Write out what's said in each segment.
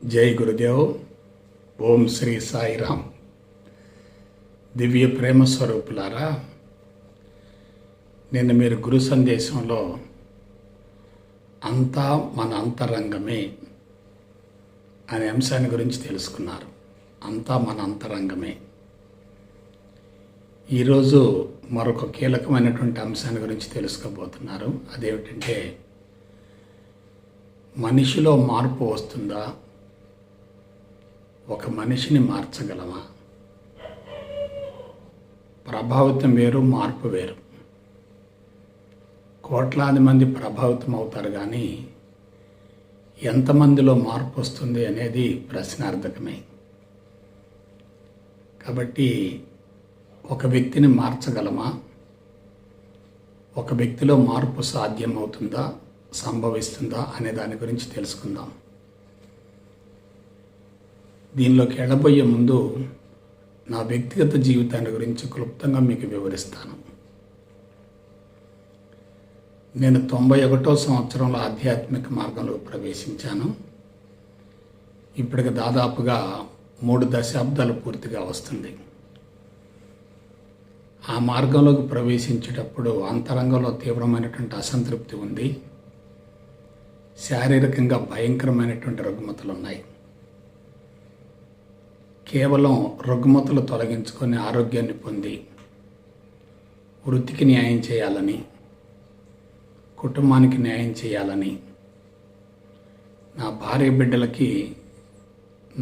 జై గురుదేవ్. ఓం శ్రీ సాయిరామ్. దివ్య ప్రేమ స్వరూపులారా, నిన్న మీరు గురు సందేశంలో అంతా మన అంతరంగమే అనే అంశాన్ని గురించి తెలుసుకున్నారు. అంతా మన అంతరంగమే. ఈరోజు మరొక కీలకమైనటువంటి అంశాన్ని గురించి తెలుసుకోబోతున్నారు. అదేమిటంటే, మనిషిలో మార్పు వస్తుందా? ఒక మనిషిని మార్చగలమా? ప్రభావితం వేరు, మార్పు వేరు. కోట్లాది మంది ప్రభావితం అవుతారు, కానీ ఎంతమందిలో మార్పు వస్తుంది అనేది ప్రశ్నార్థకమే. కాబట్టి ఒక వ్యక్తిని మార్చగలమా? ఒక వ్యక్తిలో మార్పు సాధ్యమవుతుందా, సంభవిస్తుందా అనే దాని గురించి తెలుసుకుందాం. దీనిలోకి వెళ్ళబోయే ముందు నా వ్యక్తిగత జీవితాన్ని గురించి క్లుప్తంగా మీకు వివరిస్తాను. నేను 91వ సంవత్సరంలో ఆధ్యాత్మిక మార్గంలో ప్రవేశించాను. ఇప్పటికి దాదాపుగా 3 దశాబ్దాలు పూర్తిగా వస్తుంది. ఆ మార్గంలోకి ప్రవేశించేటప్పుడు అంతరంగంలో తీవ్రమైనటువంటి అసంతృప్తి ఉంది. శారీరకంగా భయంకరమైనటువంటి రుగ్మతలు ఉన్నాయి. కేవలం రుగ్మతలు తొలగించుకొని ఆరోగ్యాన్ని పొంది వృత్తికి న్యాయం చేయాలని, కుటుంబానికి న్యాయం చేయాలని, నా భార్య బిడ్డలకి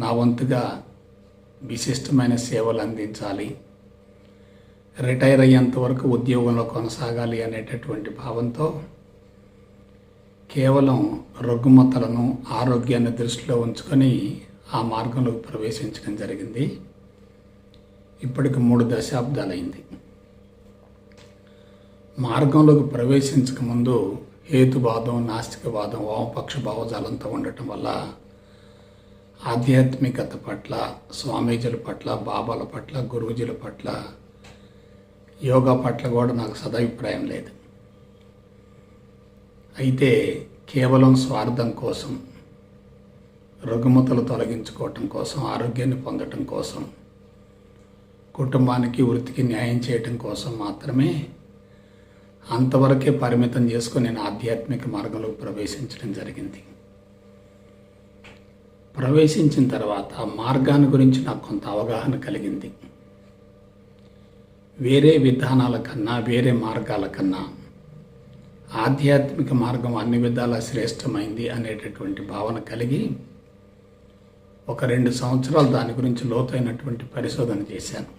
నా వంతుగా విశిష్టమైన సేవలు అందించాలి, రిటైర్ అయ్యేంత వరకు ఉద్యోగంలో కొనసాగాలి అనేటటువంటి భావంతో కేవలం రుగ్మతలను, ఆరోగ్యాన్ని దృష్టిలో ఉంచుకొని ఆ మార్గంలోకి ప్రవేశించడం జరిగింది. ఇప్పటికి 3 దశాబ్దాలైంది. మార్గంలోకి ప్రవేశించకముందు హేతువాదం, నాస్తికవాదం, వామపక్ష భావజాలంతో ఉండటం వల్ల ఆధ్యాత్మికత పట్ల, స్వామీజీల పట్ల, బాబాల పట్ల, గురూజీల పట్ల, యోగా పట్ల కూడా నాకు సదభిప్రాయం లేదు. అయితే కేవలం స్వార్థం కోసం, రుగ్మతలు తొలగించుకోవటం కోసం, ఆరోగ్యాన్ని పొందటం కోసం, కుటుంబానికి, వృత్తికి న్యాయం చేయటం కోసం మాత్రమే అంతవరకే పరిమితం చేసుకొని నేను ఆధ్యాత్మిక మార్గంలో ప్రవేశించడం జరిగింది. ప్రవేశించిన తర్వాత మార్గాన్ని గురించి నాకు కొంత అవగాహన కలిగింది. వేరే విధానాల కన్నా, వేరే మార్గాల కన్నా ఆధ్యాత్మిక మార్గం అన్ని విధాలా శ్రేష్టమైంది అనేటటువంటి భావన కలిగి ఒక 2 సంవత్సరాలు దాని గురించి లోతైనటువంటి పరిశోధన చేశాను.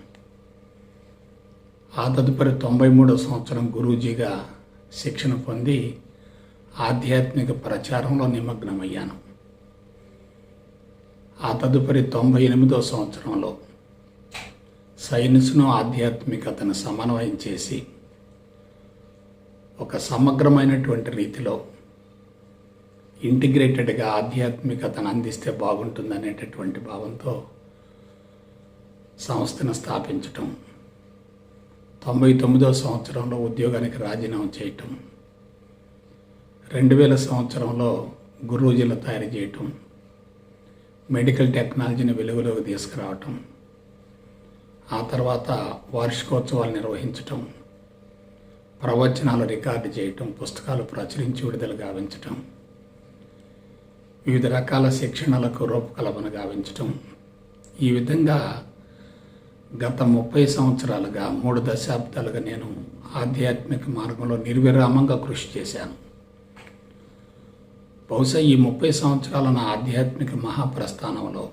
ఆ తదుపరి 93వ సంవత్సరం గురూజీగా శిక్షణ పొంది ఆధ్యాత్మిక ప్రచారంలో నిమగ్నమయ్యాను. ఆ తదుపరి 98వ సంవత్సరంలో సైన్స్ను, ఆధ్యాత్మికతను సమన్వయం చేసి ఒక సమగ్రమైనటువంటి రీతిలో ఇంటిగ్రేటెడ్గా ఆధ్యాత్మికతను అందిస్తే బాగుంటుందనేటటువంటి భావంతో సంస్థను స్థాపించటం, 99వ సంవత్సరంలో ఉద్యోగానికి రాజీనామా చేయటం, 2000 సంవత్సరంలో గురూజీలు తయారు చేయటం, మెడికల్ టెక్నాలజీని వెలుగులోకి తీసుకురావటం, ఆ తర్వాత వార్షికోత్సవాలు నిర్వహించటం, ప్రవచనాలు రికార్డు చేయటం, పుస్తకాలు ప్రచురించి విడుదల గావించటం, వివిధ రకాల శిక్షణలకు రూపకల్పన గావించటం, ఈ విధంగా గత 30 సంవత్సరాలుగా, 3 దశాబ్దాలుగా నేను ఆధ్యాత్మిక మార్గంలో నిర్విరామంగా కృషి చేశాను. బహుశా ఈ 30 సంవత్సరాల నా ఆధ్యాత్మిక మహాప్రస్థానంలో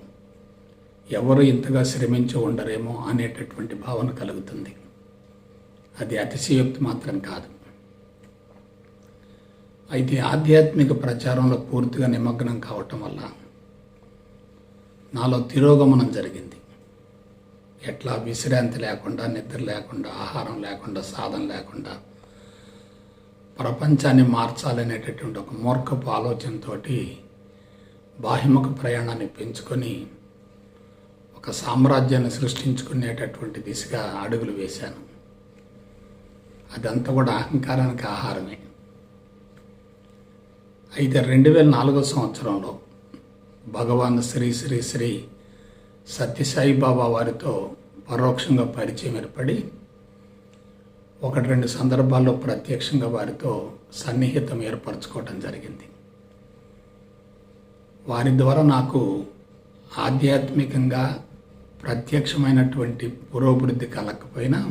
ఎవరు ఇంతగా శ్రమించి ఉండరేమో అనేటటువంటి భావన కలుగుతుంది. అది అతిశయోక్తి మాత్రం కాదు. అయితే ఆధ్యాత్మిక ప్రచారంలో పూర్తిగా నిమగ్నం కావటం వల్ల నాలో తిరోగమనం జరిగింది. ఎట్లా విశ్రాంతి లేకుండా, నిద్ర లేకుండా, ఆహారం లేకుండా, సాధన లేకుండా ప్రపంచాన్ని మార్చాలనేటటువంటి ఒక మూర్ఖపు ఆలోచనతో బాహ్యముఖ ప్రయాణాన్ని పెంచుకొని ఒక సామ్రాజ్యాన్ని సృష్టించుకునేటటువంటి దిశగా అడుగులు వేశాను. అదంతా కూడా అహంకారానికి ఆహారమే. అయితే 2004 సంవత్సరంలో భగవాన్ శ్రీ శ్రీ శ్రీ సత్యసాయి బాబా వారితో పరోక్షంగా పరిచయం ఏర్పడి 1-2 సందర్భాల్లో ప్రత్యక్షంగా వారితో సన్నిహితం ఏర్పరచుకోవటం జరిగింది. వారి ద్వారా నాకు ఆధ్యాత్మికంగా ప్రత్యక్షమైనటువంటి పురోభివృద్ధి కలగకపోయినా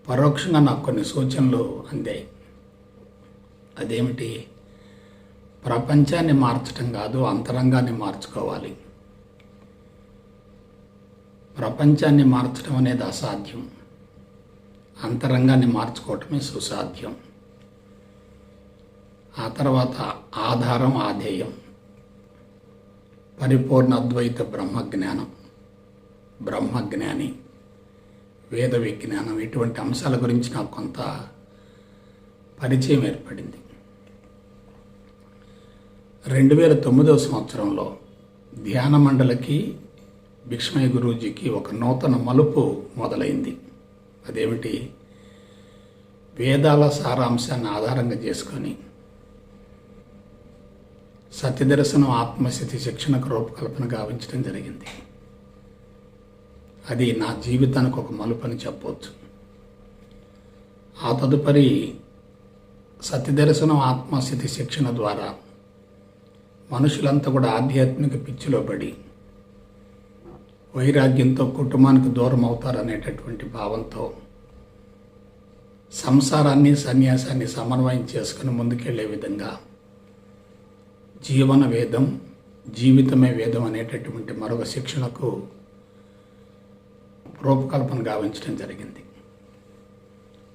పరోక్షంగా నాకు కొన్ని సూచనలు అందాయి. అదేమిటి? ప్రపంచాన్ని మార్చటం కాదు, అంతరంగాన్ని మార్చుకోవాలి. ప్రపంచాన్ని మార్చడం అనేది అసాధ్యం, అంతరంగాన్ని మార్చుకోవటమే సుసాధ్యం. ఆ తర్వాత ఆధారం, ఆధేయం, పరిపూర్ణ అద్వైత బ్రహ్మజ్ఞానం, బ్రహ్మజ్ఞాని, వేద విజ్ఞానం, ఇటువంటి అంశాల గురించి నాకు కొంత పరిచయం ఏర్పడింది. 2009 సంవత్సరంలో ధ్యాన మండలికి భిక్షమయ్య గురూజీకి ఒక నూతన మలుపు మొదలైంది. అదేమిటి? వేదాల సారాంశాన్ని ఆధారంగా చేసుకొని సత్యదర్శనం ఆత్మస్థితి శిక్షణకు రూపకల్పన గావించడం జరిగింది. అది నా జీవితానికి ఒక మలుపు అని చెప్పవచ్చు. ఆ తదుపరి సత్యదర్శనం ఆత్మస్థితి శిక్షణ ద్వారా మనుషులంతా కూడా ఆధ్యాత్మిక పిచ్చిలో పడి వైరాగ్యంతో కుటుంబానికి దూరం అవుతారనేటటువంటి భావంతో సంసారాన్ని, సన్యాసాన్ని సమన్వయం చేసుకుని ముందుకెళ్లే విధంగా జీవన వేదం, జీవితమే వేదం అనేటటువంటి మరొక శిక్షణకు రూపకల్పన గావించడం జరిగింది.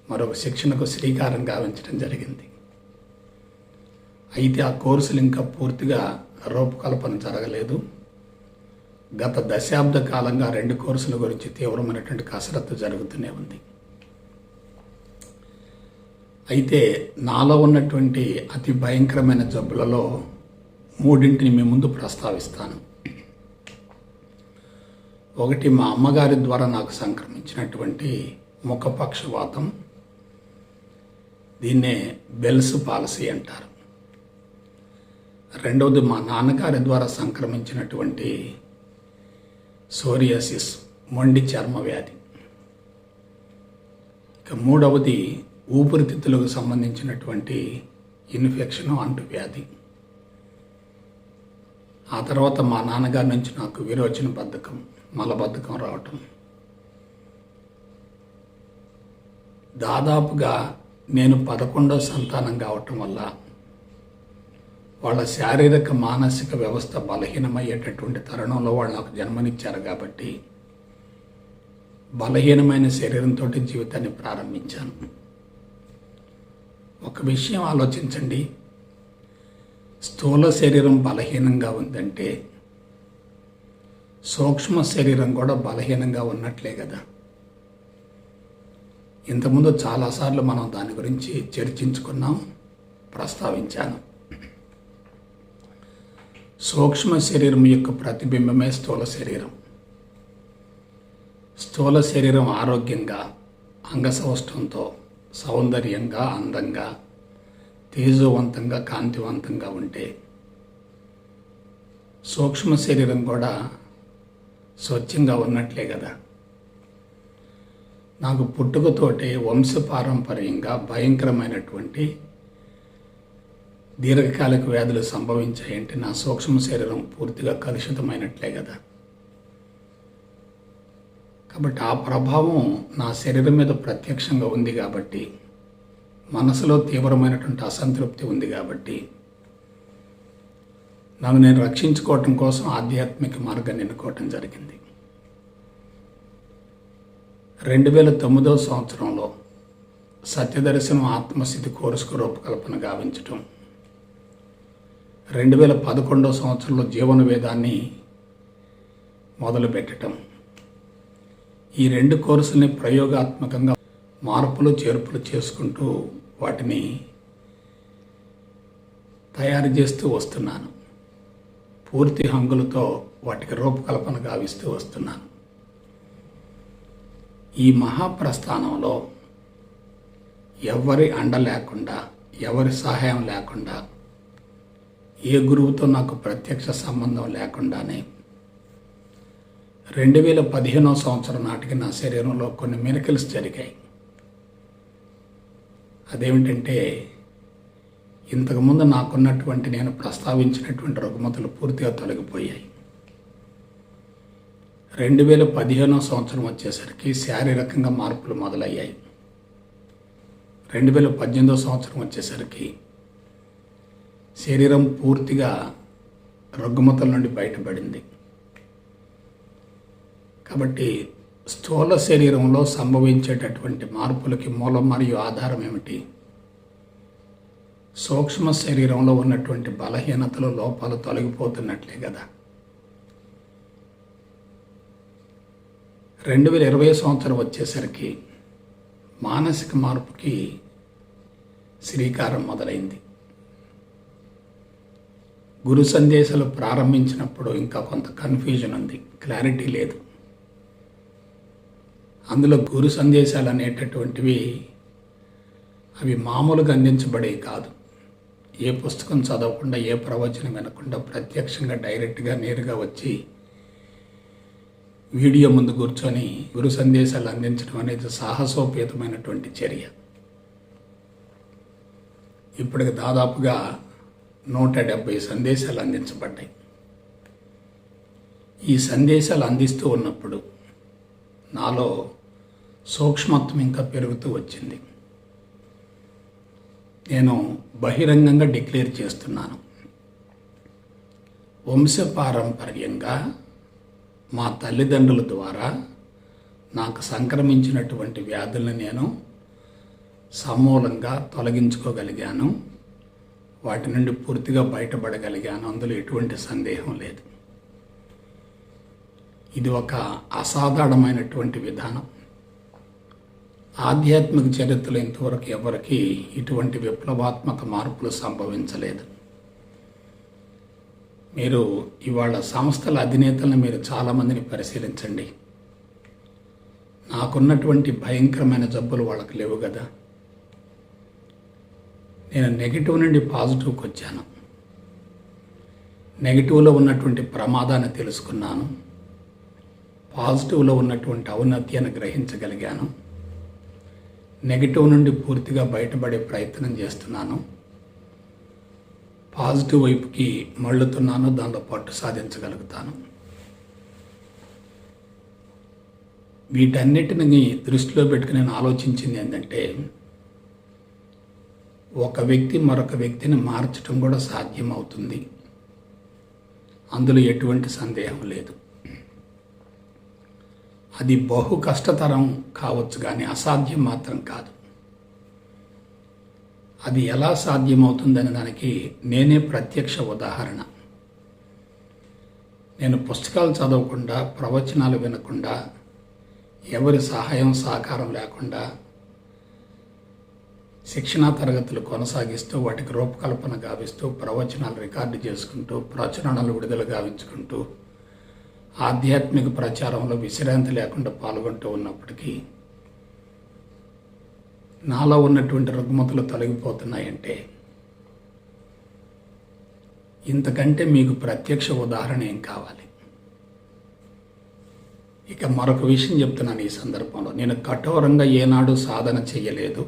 మరొక శిక్షణకు శ్రీకారం గావించడం జరిగింది. అయితే ఆ కోర్సులు ఇంకా పూర్తిగా రూపకల్పన జరగలేదు. గత దశాబ్ద కాలంగా 2 కోర్సుల గురించి తీవ్రమైనటువంటి కసరత్తు జరుగుతూనే ఉంది. అయితే నాలో ఉన్నటువంటి అతి భయంకరమైన జబ్బులలో 3 మీ ముందు ప్రస్తావిస్తాను. ఒకటి, మా అమ్మగారి ద్వారా నాకు సంక్రమించినటువంటి ముఖపక్షవాతం. దీన్నే బెల్స్ పాలసీ అంటారు. రెండవది, మా నాన్నగారి ద్వారా సంక్రమించినటువంటి సోరియాసిస్, మొండి చర్మ వ్యాధి. ఇక మూడవది, ఊపిరితిత్తులకు సంబంధించినటువంటి ఇన్ఫెక్షన్, అంటువ్యాధి. ఆ తర్వాత మా నాన్నగారి నుంచి నాకు విరోచన బద్ధకం, మలబద్ధకం రావటం. దాదాపుగా నేను 11వ సంతానం కావటం వల్ల వాళ్ళ శారీరక మానసిక వ్యవస్థ బలహీనమయ్యేటటువంటి తరుణంలో వాళ్ళు నాకు జన్మనిచ్చారు కాబట్టి బలహీనమైన శరీరంతో జీవితాన్ని ప్రారంభించాను. ఒక విషయం ఆలోచించండి, స్థూల శరీరం బలహీనంగా ఉందంటే సూక్ష్మ శరీరం కూడా బలహీనంగా ఉన్నట్లే కదా. ఇంతకుముందు చాలాసార్లు మనం దాని గురించి చర్చించుకున్నాం, ప్రస్తావించాను. సూక్ష్మ శరీరం యొక్క ప్రతిబింబమే స్థూల శరీరం. స్థూల శరీరం ఆరోగ్యంగా, అంగసౌష్ఠంతో, సౌందర్యంగా, అందంగా, తేజోవంతంగా, కాంతివంతంగా ఉంటే సూక్ష్మ శరీరం కూడా స్వచ్ఛంగా ఉన్నట్లే కదా. నాకు పుట్టుకతోటే వంశపారంపర్యంగా భయంకరమైనటువంటి దీర్ఘకాలిక వ్యాధులు సంభవించాయంటే నా సూక్ష్మ శరీరం పూర్తిగా కలుషితమైనట్లే కదా. కాబట్టి ఆ ప్రభావం నా శరీరం మీద ప్రత్యక్షంగా ఉంది కాబట్టి, మనసులో తీవ్రమైనటువంటి అసంతృప్తి ఉంది కాబట్టి నన్ను నేను రక్షించుకోవటం కోసం ఆధ్యాత్మిక మార్గాన్ని ఎన్నుకోవటం జరిగింది. 2009 సంవత్సరంలో సత్యదర్శనం ఆత్మస్థితి కోర్సుకు రూపకల్పన గావించటం, 2011 సంవత్సరంలో జీవన వేదాన్ని మొదలుపెట్టడం, ఈ 2 కోర్సుల్ని ప్రయోగాత్మకంగా మార్పులు చేర్పులు చేసుకుంటూ వాటిని తయారు చేస్తూ వస్తున్నాను. పూర్తి హంగులతో వాటికి రూపకల్పన గావిస్తూ వస్తున్నాను. ఈ మహాప్రస్థానంలో ఎవరి అండ లేకుండా, ఎవరి సహాయం లేకుండా ఏ గురువుతో నాకు ప్రత్యక్ష సంబంధం లేకుండానే 2015 సంవత్సరం నాటికి నా శరీరంలో కొన్ని మిరకిల్స్ జరిగాయి. అదేమిటంటే, ఇంతకుముందు నాకున్నటువంటి నేను ప్రస్తావించినటువంటి రుగ్మతలు పూర్తిగా తొలగిపోయాయి. 2015 సంవత్సరం వచ్చేసరికి శారీరకంగా మార్పులు మొదలయ్యాయి. 2018 సంవత్సరం వచ్చేసరికి శరీరం పూర్తిగా రుగ్మతల నుండి బయటపడింది. కాబట్టి స్థూల శరీరంలో సంభవించేటటువంటి మార్పులకి మూలం మరియు ఆధారం ఏమిటి? సూక్ష్మ శరీరంలో ఉన్నటువంటి బలహీనతలు, లోపాలు తొలగిపోతున్నట్లే కదా. 2020 సంవత్సరం వచ్చేసరికి మానసిక మార్పుకి శ్రీకారం మొదలైంది. గురు సందేశాలు ప్రారంభించినప్పుడు ఇంకా కొంత కన్ఫ్యూజన్ ఉంది, క్లారిటీ లేదు. అందులో గురు సందేశాలు అనేటటువంటివి అవి మామూలుగా అందించబడేవి కాదు. ఏ పుస్తకం చదవకుండా, ఏ ప్రవచనం వినకుండా ప్రత్యక్షంగా డైరెక్ట్గా నేరుగా వచ్చి వీడియో ముందు కూర్చొని గురు సందేశాలు అందించడం అనేది సాహసోపేతమైనటువంటి చర్య. ఇప్పటికి దాదాపుగా 170 సందేశాలు అందించబడ్డాయి. ఈ సందేశాలు అందిస్తూ ఉన్నప్పుడు నాలో సూక్ష్మత్వం ఇంకా పెరుగుతూ వచ్చింది. నేను బహిరంగంగా డిక్లేర్ చేస్తున్నాను, వంశపారంపర్యంగా మా తల్లిదండ్రుల ద్వారా నాకు సంక్రమించినటువంటి వ్యాధులను నేను సమూలంగా తొలగించుకోగలిగాను. వాటి నుండి పూర్తిగా బయటపడగలిగాను. అందులో ఎటువంటి సందేహం లేదు. ఇది ఒక అసాధారణమైనటువంటి విధానం. ఆధ్యాత్మిక చరిత్రలో ఇంతవరకు ఎవరికి ఇటువంటి విప్లవాత్మక మార్పులు సంభవించలేదు. మీరు ఇవాళ సంస్థల అధినేతలను మీరు చాలామందిని పరిశీలించండి. నాకున్నటువంటి భయంకరమైన జబ్బులు వాళ్ళకి లేవు కదా. నేను నెగిటివ్ నుండి పాజిటివ్కి వచ్చాను. నెగిటివ్లో ఉన్నటువంటి ప్రమాదాన్ని తెలుసుకున్నాను. పాజిటివ్లో ఉన్నటువంటి ఔన్నత్యాన్ని గ్రహించగలిగాను. నెగిటివ్ నుండి పూర్తిగా బయటపడే ప్రయత్నం చేస్తున్నాను. పాజిటివ్ వైపుకి మళ్ళుతున్నాను. దానిలో పట్టు సాధించగలుగుతాను. వీటన్నిటిని దృష్టిలో పెట్టుకుని నేను ఆలోచించింది ఏంటంటే, ఒక వ్యక్తి మరొక వ్యక్తిని మార్చడం కూడా సాధ్యమవుతుంది. అందులో ఎటువంటి సందేహం లేదు. అది బహు కష్టతరం కావచ్చు, కానీ అసాధ్యం మాత్రం కాదు. అది ఎలా సాధ్యమవుతుందనే దానికి నేనే ప్రత్యక్ష ఉదాహరణ. నేను పుస్తకాలు చదవకుండా, ప్రవచనాలు వినకుండా, ఎవరి సహాయం సహకారం లేకుండా శిక్షణా తరగతులు కొనసాగిస్తూ, వాటికి రూపకల్పన గావిస్తూ, ప్రవచనాలు రికార్డు చేసుకుంటూ, ప్రచురణలు విడుదల గావించుకుంటూ, ఆధ్యాత్మిక ప్రచారంలో విశ్రాంతి లేకుండా పాల్గొంటూ ఉన్నప్పటికీ నాలో ఉన్నటువంటి రుగ్మతలు తొలగిపోతున్నాయంటే ఇంతకంటే మీకు ప్రత్యక్ష ఉదాహరణ ఏం కావాలి? ఇక మరొక విషయం చెప్తున్నాను ఈ సందర్భంలో. నేను కఠోరంగా ఏనాడు సాధన చేయలేదు.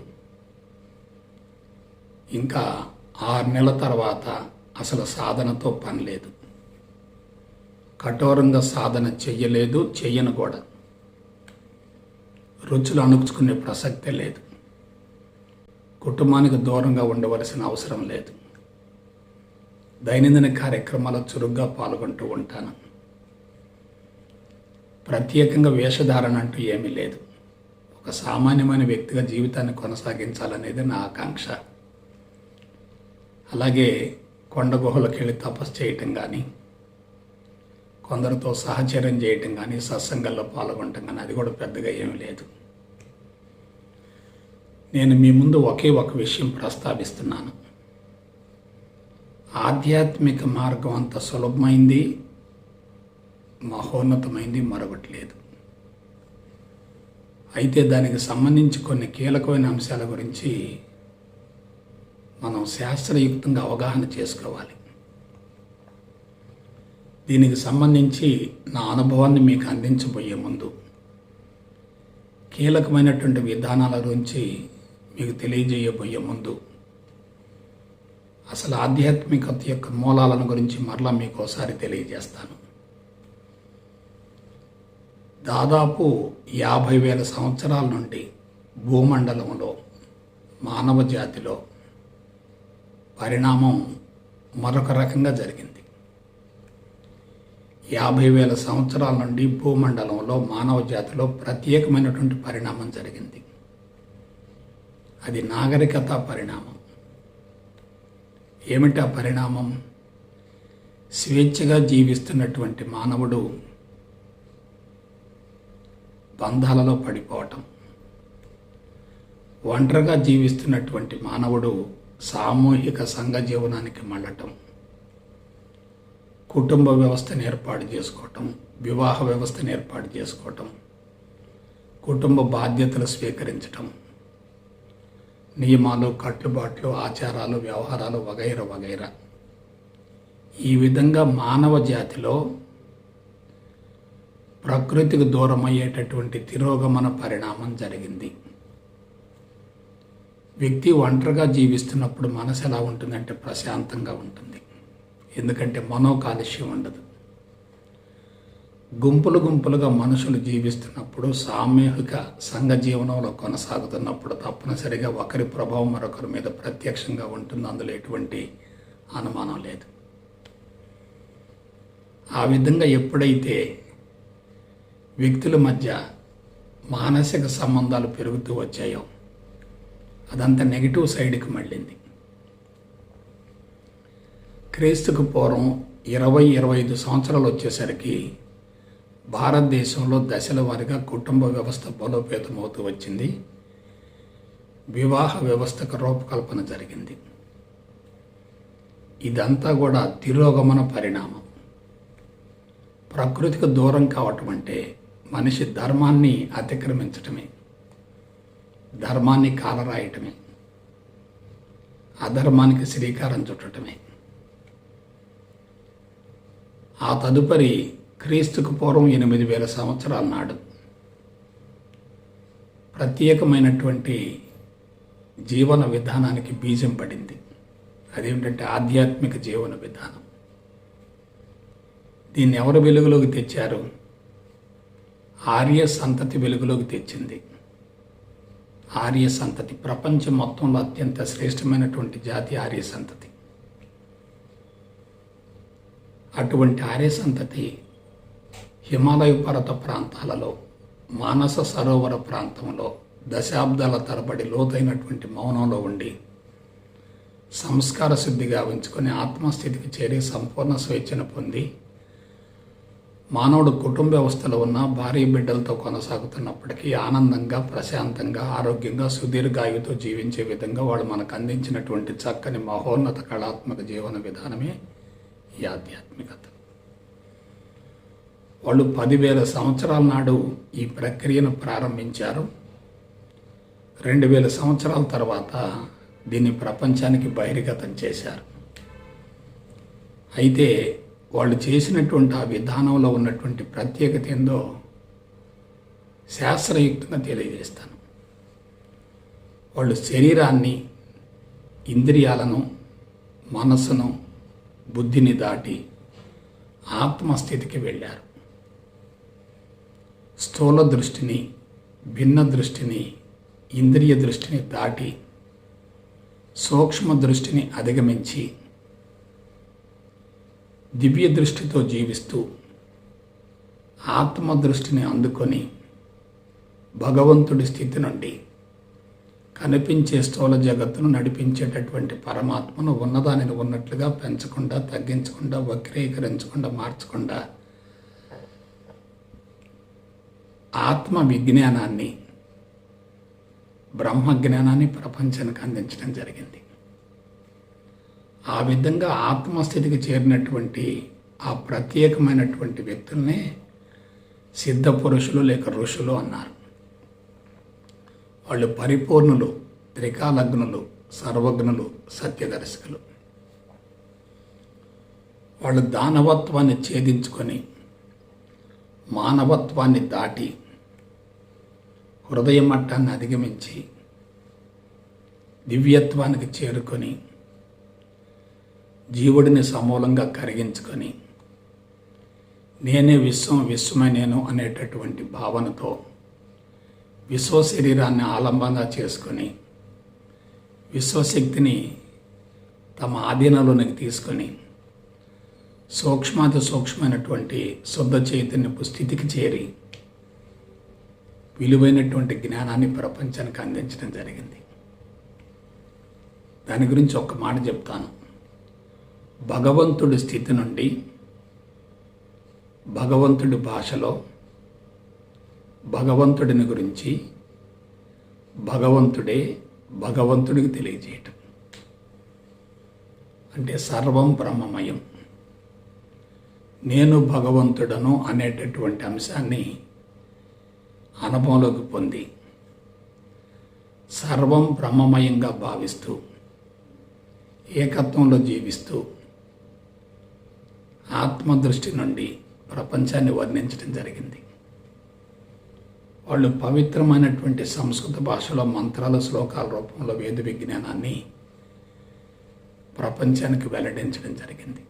ఇంకా 6 నెలల తర్వాత అసలు సాధనతో పని లేదు. కఠోరంగా సాధన చెయ్యలేదు, చెయ్యను కూడా. రుచులు అణుకుచుకునే ప్రసక్తే లేదు. కుటుంబానికి దూరంగా ఉండవలసిన అవసరం లేదు. దైనందిన కార్యక్రమాల్లో చురుగ్గా పాల్గొంటూ ఉంటాను. ప్రత్యేకంగా వేషధారణ అంటూ ఏమీ లేదు. ఒక సామాన్యమైన వ్యక్తిగా జీవితాన్ని కొనసాగించాలనేది నా ఆకాంక్ష. అలాగే కొండ గుహలకు వెళ్ళి తపస్సు చేయటం కానీ, కొందరితో సహచర్యం చేయటం కానీ, సత్సంగాల్లో పాల్గొనటం కానీ అది కూడా పెద్దగా ఏమీ లేదు. నేను మీ ముందు ఒకే ఒక విషయం ప్రస్తావిస్తున్నాను. ఆధ్యాత్మిక మార్గం అంత సులభమైంది, మహోన్నతమైంది మరొకటి లేదు. అయితే దానికి సంబంధించి కొన్ని కీలకమైన అంశాల గురించి మనం శాస్త్రయుక్తంగా అవగాహన చేసుకోవాలి. దీనికి సంబంధించి నా అనుభవాన్ని మీకు అందించబోయే ముందు కీలకమైనటువంటి విధానాల గురించి మీకు తెలియజేయబోయే ముందు అసలు ఆధ్యాత్మికత యొక్క మూలాలను గురించి మరలా మీకు ఒకసారి తెలియజేస్తాను. దాదాపు 50,000 సంవత్సరాల నుండి భూమండలంలో మానవ జాతిలో పరిణామం మరొక రకంగా జరిగింది. 50,000 సంవత్సరాల నుండి భూమండలంలో మానవ జాతిలో ప్రత్యేకమైనటువంటి పరిణామం జరిగింది. అది నాగరికత పరిణామం. ఏమిటి ఆ పరిణామం? స్వేచ్ఛగా జీవిస్తున్నటువంటి మానవుడు బంధాలలో పడిపోవటం, ఒంటరిగా జీవిస్తున్నటువంటి మానవుడు సామూహిక సంఘ జీవనానికి మళ్ళటం, కుటుంబ వ్యవస్థను ఏర్పాటు చేసుకోవటం, వివాహ వ్యవస్థను ఏర్పాటు చేసుకోవటం, కుటుంబ బాధ్యతలు స్వీకరించటం, నియమాలు, కట్టుబాట్లు, ఆచారాలు, వ్యవహారాలు వగైరా వగైరా. ఈ విధంగా మానవ జాతిలో ప్రకృతికి దూరమయ్యేటటువంటి తిరోగమన పరిణామం జరిగింది. వ్యక్తి ఒంటరిగా జీవిస్తున్నప్పుడు మనసు ఎలా ఉంటుందంటే ప్రశాంతంగా ఉంటుంది. ఎందుకంటే మనోకాలుష్యం ఉండదు. గుంపులు గుంపులుగా మనుషులు జీవిస్తున్నప్పుడు, సామూహిక సంఘ జీవనంలో కొనసాగుతున్నప్పుడు తప్పనిసరిగా ఒకరి ప్రభావం మరొకరి మీద ప్రత్యక్షంగా ఉంటుంది. అందులో ఎటువంటి అనుమానం లేదు. ఆ విధంగా ఎప్పుడైతే వ్యక్తుల మధ్య మానసిక సంబంధాలు పెరుగుతూ వచ్చాయో అదంతా నెగిటివ్ సైడ్కి మళ్ళింది. క్రీస్తుకు పూర్వం 20-25 సంవత్సరాలు వచ్చేసరికి భారతదేశంలో దశల వారీగా కుటుంబ వ్యవస్థ బలోపేతమవుతూ వచ్చింది. వివాహ వ్యవస్థకు రూపకల్పన జరిగింది. ఇదంతా కూడా తిరోగమన పరిణామం. ప్రకృతికి దూరం కావటం అంటే మనిషి ధర్మాన్ని అతిక్రమించటమే, ధర్మాన్ని కాలరాయటమే, అధర్మానికి శ్రీకారం చుట్టటమే. ఆ తదుపరి క్రీస్తుకు పూర్వం 8,000 సంవత్సరాల నాడు ప్రత్యేకమైనటువంటి జీవన విధానానికి బీజం పడింది. అదేమిటంటే ఆధ్యాత్మిక జీవన విధానం. దీన్ని ఎవరు వెలుగులోకి తెచ్చారు? ఆర్య సంతతి వెలుగులోకి తెచ్చింది. ఆర్య సంతతి ప్రపంచం మొత్తంలో అత్యంత శ్రేష్టమైనటువంటి జాతి ఆర్య సంతతి. అటువంటి ఆర్య సంతతి హిమాలయ పర్వత ప్రాంతాలలో, మానస సరోవర ప్రాంతంలో దశాబ్దాల తరబడి లోతైనటువంటి మౌనంలో ఉండి సంస్కార శుద్ధి గావించుకొని ఆత్మస్థితికి చేరి సంపూర్ణ స్వేచ్ఛను పొంది మానవుడు కుటుంబ వ్యవస్థలో ఉన్న భార్య బిడ్డలతో కొనసాగుతున్నప్పటికీ ఆనందంగా, ప్రశాంతంగా, ఆరోగ్యంగా, సుదీర్ఘాయువుతో జీవించే విధంగా వాడు మనకు అందించినటువంటి చక్కని మహోన్నత కళాత్మక జీవన విధానమే ఈ ఆధ్యాత్మికత. వాళ్ళు 10,000 సంవత్సరాల నాడు ఈ ప్రక్రియను ప్రారంభించారు. 2,000 సంవత్సరాల తర్వాత దీన్ని ప్రపంచానికి బహిర్గతం చేశారు. అయితే వాళ్ళు చేసినటువంటి ఆ విధానంలో ఉన్నటువంటి ప్రత్యేకత ఏందో శాస్త్రయుక్తంగా తెలియజేస్తాను. వాళ్ళు శరీరాన్ని, ఇంద్రియాలను, మనస్సును, బుద్ధిని దాటి ఆత్మస్థితికి వెళ్ళారు. స్థూల దృష్టిని, భిన్న దృష్టిని, ఇంద్రియ దృష్టిని దాటి సూక్ష్మ దృష్టిని అధిగమించి దివ్య దృష్టితో జీవిస్తూ ఆత్మ దృష్టిని అందుకొని భగవంతుడి స్థితి నుండి కనిపించే స్థూల జగత్తును నడిపించేటటువంటి పరమాత్మను ఉన్నదానిని ఉన్నట్లుగా పెంచకుండా, తగ్గించకుండా, వక్రీకరించకుండా, మార్చకుండా ఆత్మ విజ్ఞానాన్ని, బ్రహ్మజ్ఞానాన్ని ప్రపంచానికి అందించడం జరిగింది. ఆ విధంగా ఆత్మస్థితికి చేరినటువంటి ఆ ప్రత్యేకమైనటువంటి వ్యక్తుల్నే సిద్ధ పురుషులు లేక ఋషులు అన్నారు. వాళ్ళు పరిపూర్ణులు, త్రికాలగ్నులు, సర్వజ్ఞులు, సత్యదర్శకులు. వాళ్ళు దానవత్వాన్ని ఛేదించుకొని మానవత్వాన్ని దాటి హృదయ మట్టాన్ని అధిగమించి దివ్యత్వానికి చేరుకొని జీవుడిని సమూలంగా కరిగించుకొని నేనే విశ్వం, విశ్వమే నేను అనేటటువంటి భావనతో విశ్వ శరీరాన్ని ఆలంబనంగా చేసుకొని విశ్వశక్తిని తమ ఆధీనంలోనికి తీసుకొని సూక్ష్మాతి సూక్ష్మమైనటువంటి శుద్ధ చైతన్యపు స్థితికి చేరి విలువైనటువంటి జ్ఞానాన్ని ప్రపంచానికి అందించడం జరిగింది. దాని గురించి ఒక మాట చెప్తాను. భగవంతుడి స్థితి నుండి భగవంతుడి భాషలో భగవంతుడిని గురించి భగవంతుడే భగవంతుడికి తెలియజేయటం అంటే సర్వం బ్రహ్మమయం, నేను భగవంతుడను అనేటటువంటి అంశాన్ని అనుభవంలోకి పొంది సర్వం బ్రహ్మమయంగా భావిస్తూ ఏకత్వంలో జీవిస్తూ ఆత్మదృష్టి నుండి ప్రపంచాన్ని వర్ణించడం జరిగింది. వాళ్ళు పవిత్రమైనటువంటి సంస్కృత భాషలో మంత్రాల శ్లోకాల రూపంలో వేద విజ్ఞానాన్ని ప్రపంచానికి వెల్లడించడం జరిగింది.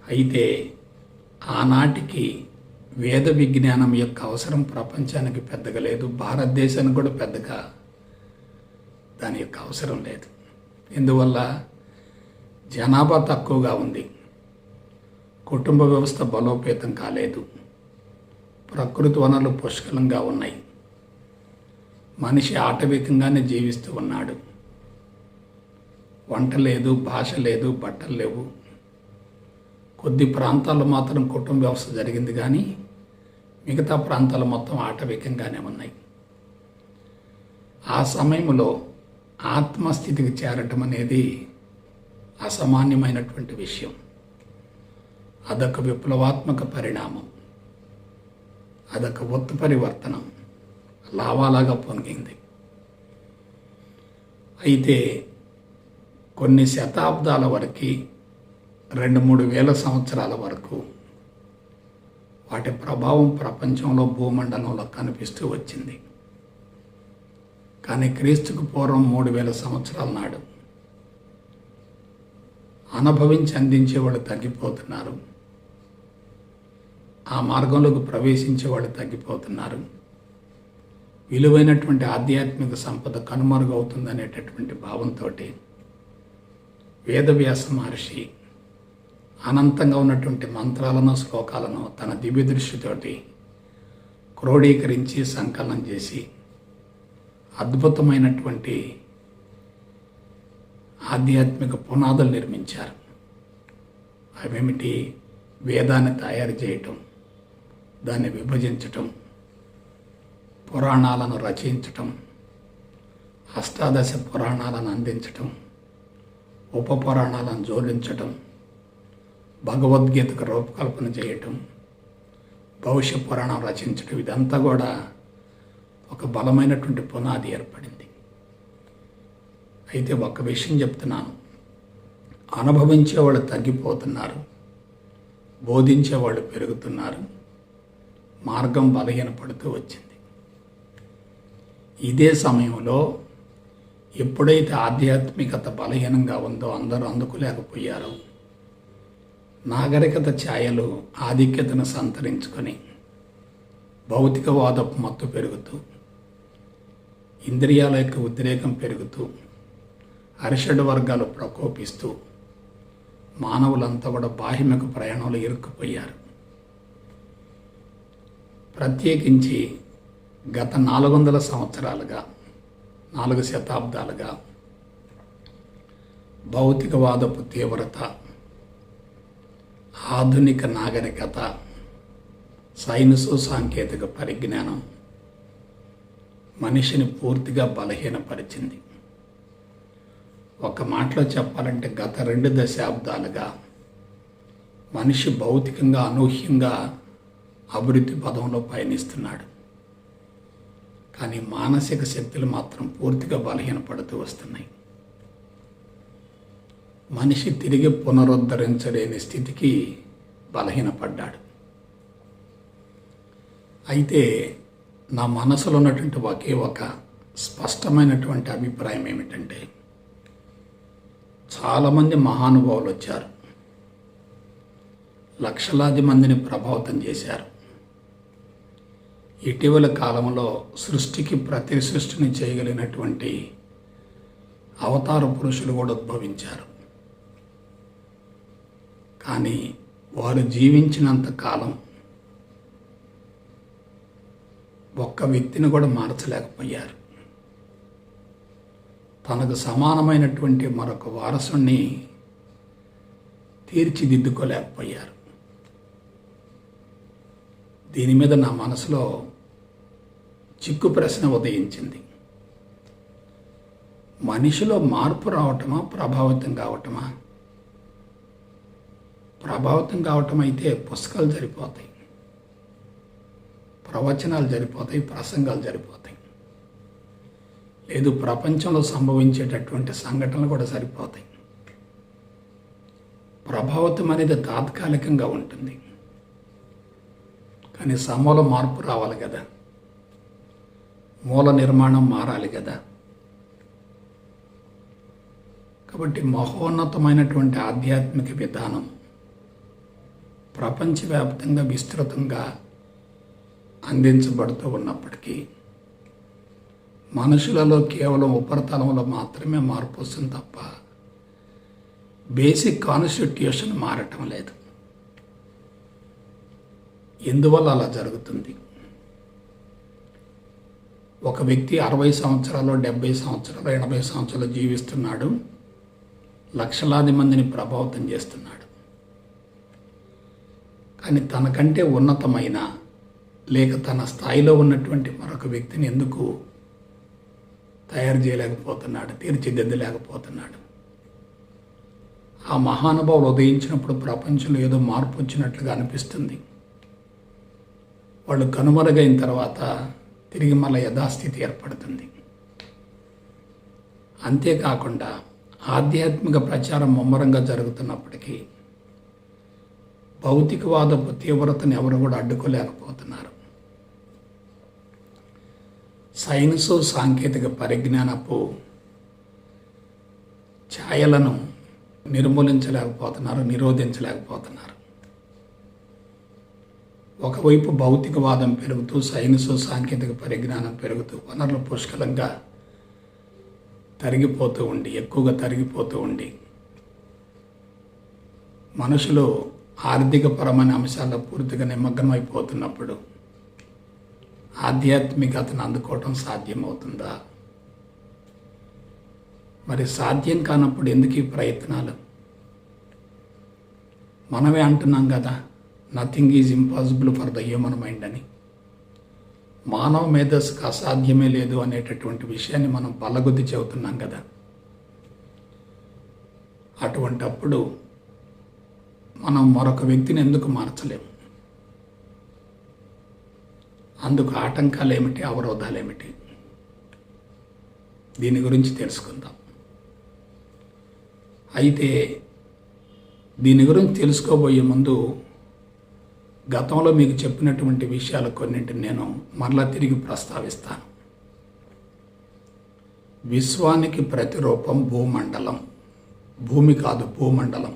అయితే ఆనాటికి వేద విజ్ఞానం యొక్క అవసరం ప్రపంచానికి పెద్దగా లేదు, భారతదేశానికి కూడా పెద్దగా దాని యొక్క అవసరం లేదు. ఇందువల్ల జనాభా తక్కువగా ఉంది, కుటుంబ వ్యవస్థ బలోపేతం కాలేదు, ప్రకృతి వనరులు పుష్కలంగా ఉన్నాయి, మనిషి ఆటవికంగానే జీవిస్తూ ఉన్నాడు, వంట లేదు, భాష లేదు, బట్టలు లేవు. కొద్ది ప్రాంతాల్లో మాత్రం కుటుంబ వ్యవస్థ జరిగింది, కానీ మిగతా ప్రాంతాలు మొత్తం ఆటవికంగానే ఉన్నాయి. ఆ సమయంలో ఆత్మస్థితికి చేరటం అనేది అసామాన్యమైనటువంటి విషయం. అదొక విప్లవాత్మక పరిణామం, అదొక ఉత్పరివర్తనం లావాలాగా పొంగింది. అయితే కొన్ని శతాబ్దాల వరకు 2-3 వేల సంవత్సరాల వరకు వాటి ప్రభావం ప్రపంచంలో భూమండలంలో కనిపిస్తూ వచ్చింది. కానీ క్రీస్తుకు పూర్వం 3000 సంవత్సరాల నాడు అనుభవించి అందించేవాళ్ళు తగ్గిపోతున్నారు, ఆ మార్గంలోకి ప్రవేశించేవాళ్ళు తగ్గిపోతున్నారు, విలువైనటువంటి ఆధ్యాత్మిక సంపద కనుమరుగవుతుందనేటటువంటి భావంతో వేదవ్యాస మహర్షి అనంతంగా ఉన్నటువంటి మంత్రాలను శ్లోకాలను తన దివ్య దృష్టితోటి క్రోడీకరించి సంకలనం చేసి అద్భుతమైనటువంటి ఆధ్యాత్మిక పునాదులు నిర్మించారు. అవేమిటి? వేదాన్ని తయారు చేయటం, దాన్ని విభజించటం, పురాణాలను రచయించటం, అష్టాదశ పురాణాలను అందించటం, ఉప పురాణాలను జోడించటం, భగవద్గీతకు రూపకల్పన చేయటం, భవిష్య పురాణం రచించటం, ఇదంతా కూడా ఒక బలమైనటువంటి పునాది ఏర్పడింది. అయితే ఒక విషయం చెప్తున్నాను, అనుభవించేవాళ్ళు తగ్గిపోతున్నారు, బోధించేవాళ్ళు పెరుగుతున్నారు, మార్గం బలహీనపడుతూ వచ్చింది. ఇదే సమయంలో ఎప్పుడైతే ఆధ్యాత్మికత బలహీనంగా ఉందో అందరూ అందుకోలేకపోయారో నాగరికత ఛాయలు ఆధిక్యతను సంతరించుకొని భౌతికవాదపు మత్తు పెరుగుతూ ఇంద్రియాల యొక్క ఉద్రేకం పెరుగుతూ అరిషడ్ వర్గాలు ప్రకోపిస్తూ మానవులంతా కూడా బాహ్యమిక ప్రయాణంలో ఇరుక్కుపోయారు. ప్రత్యేకించి గత 400 సంవత్సరాలుగా 4 శతాబ్దాలుగా భౌతికవాదపు తీవ్రత, ఆధునిక నాగరికత, సైన్సు సాంకేతిక పరిజ్ఞానం మనిషిని పూర్తిగా బలహీనపరిచింది. ఒక మాటలో చెప్పాలంటే గత 2 దశాబ్దాలుగా మనిషి భౌతికంగా అనూహ్యంగా అభివృద్ధి పదంలో పయనిస్తున్నాడు, కానీ మానసిక శక్తులు మాత్రం పూర్తిగా బలహీనపడుతూ వస్తున్నాయి. మనిషి తిరిగి పునరుద్ధరించలేని స్థితికి బలహీనపడ్డాడు. అయితే నా మనసులో ఉన్నటువంటి ఒకే ఒక స్పష్టమైనటువంటి అభిప్రాయం ఏమిటంటే, చాలామంది మహానుభావులు వచ్చారు, లక్షలాది మందిని ప్రభావితం చేశారు. ఇటీవల కాలంలో సృష్టికి ప్రతి సృష్టిని చేయగలిగినటువంటి అవతార పురుషులు కూడా ఉద్భవించారు. కానీ వారు జీవించినంత కాలం ఒక్క వ్యక్తిని కూడా మార్చలేకపోయారు. తనకు సమానమైనటువంటి మరొక వారసుని తీర్చిదిద్దుకోలేకపోయారు. దీని మీద నా మనసులో చిక్కు ప్రశ్న ఉదయించింది. మనిషిలో మార్పు రావటమా, ప్రభావితం కావటమా? ప్రభావితం కావటం అయితే పుస్తకాలు సరిపోతాయి, ప్రవచనాలు సరిపోతాయి, ప్రసంగాలు సరిపోతాయి. లేదు, ప్రపంచంలో సంభవించేటటువంటి సంఘటనలు కూడా సరిపోతాయి. ప్రభావితం అనేది తాత్కాలికంగా ఉంటుంది, కానీ సమూల మార్పు రావాలి కదా, మూల నిర్మాణం మారాలి కదా. కాబట్టి మహోన్నతమైనటువంటి ఆధ్యాత్మిక విధానం ప్రపంచవ్యాప్తంగా విస్తృతంగా అందించబడుతూ ఉన్నప్పటికీ మనుషులలో కేవలం ఉపరితలంలో మాత్రమే మార్పు వస్తుంది తప్ప బేసిక్ కాన్స్టిట్యూషన్ మారటం లేదు. ఎందువల్ల అలా జరుగుతుంది? ఒక వ్యక్తి 60 సంవత్సరాలు, 70 సంవత్సరాలు, 80 సంవత్సరాలు జీవిస్తున్నాడు, లక్షలాది మందిని ప్రభావితం చేస్తున్నాడు. కానీ తనకంటే ఉన్నతమైన లేక తన స్థాయిలో ఉన్నటువంటి మరొక వ్యక్తిని ఎందుకు తయారు చేయలేకపోతున్నాడు, తీర్చిదిద్దలేకపోతున్నాడు? ఆ మహానుభావులు ఉదయించినప్పుడు ప్రపంచంలో ఏదో మార్పు వచ్చినట్లుగా అనిపిస్తుంది. వాళ్ళు కనుమరుగైన తర్వాత తిరిగి మళ్ళీ యథాస్థితి ఏర్పడుతుంది. అంతేకాకుండా ఆధ్యాత్మిక ప్రచారం ముమ్మరంగా జరుగుతున్నప్పటికీ భౌతికవాదపు తీవ్రతను ఎవరు కూడా అడ్డుకోలేకపోతున్నారు. సైన్సు సాంకేతిక పరిజ్ఞానపు ఛాయలను నిర్మూలించలేకపోతున్నారు, నిరోధించలేకపోతున్నారు. ఒకవైపు భౌతికవాదం పెరుగుతూ, సైన్సు సాంకేతిక పరిజ్ఞానం పెరుగుతూ, వనరులు పుష్కలంగా తరిగిపోతూ ఉండి, ఎక్కువగా తరిగిపోతూ ఉండి, మనుషులు ఆర్థికపరమైన అంశాల్లో పూర్తిగా నిమగ్నమైపోతున్నప్పుడు ఆధ్యాత్మికతను అందుకోవటం సాధ్యమవుతుందా? మరి సాధ్యం కానప్పుడు ఎందుకు ఈ ప్రయత్నాలు? మనమే అంటున్నాం కదా, nothing is impossible for the human mind అని. మానవ మేధస్సుకు అసాధ్యమే లేదు అనేటటువంటి విషయాన్ని మనం బల్లగుద్ది చెబుతున్నాం కదా. అటువంటప్పుడు మనం మరొక వ్యక్తిని ఎందుకు మార్చలేము? అందుకు ఆటంకాలు ఏమిటి, అవరోధాలు ఏమిటి? దీని గురించి తెలుసుకుందాం. అయితే దీని గురించి తెలుసుకోబోయే ముందు గతంలో మీకు చెప్పినటువంటి విషయాలు కొన్నింటిని నేను మరలా తిరిగి ప్రస్తావిస్తాను. విశ్వానికి ప్రతిరూపం భూమండలం. భూమి కాదు, భూమండలం.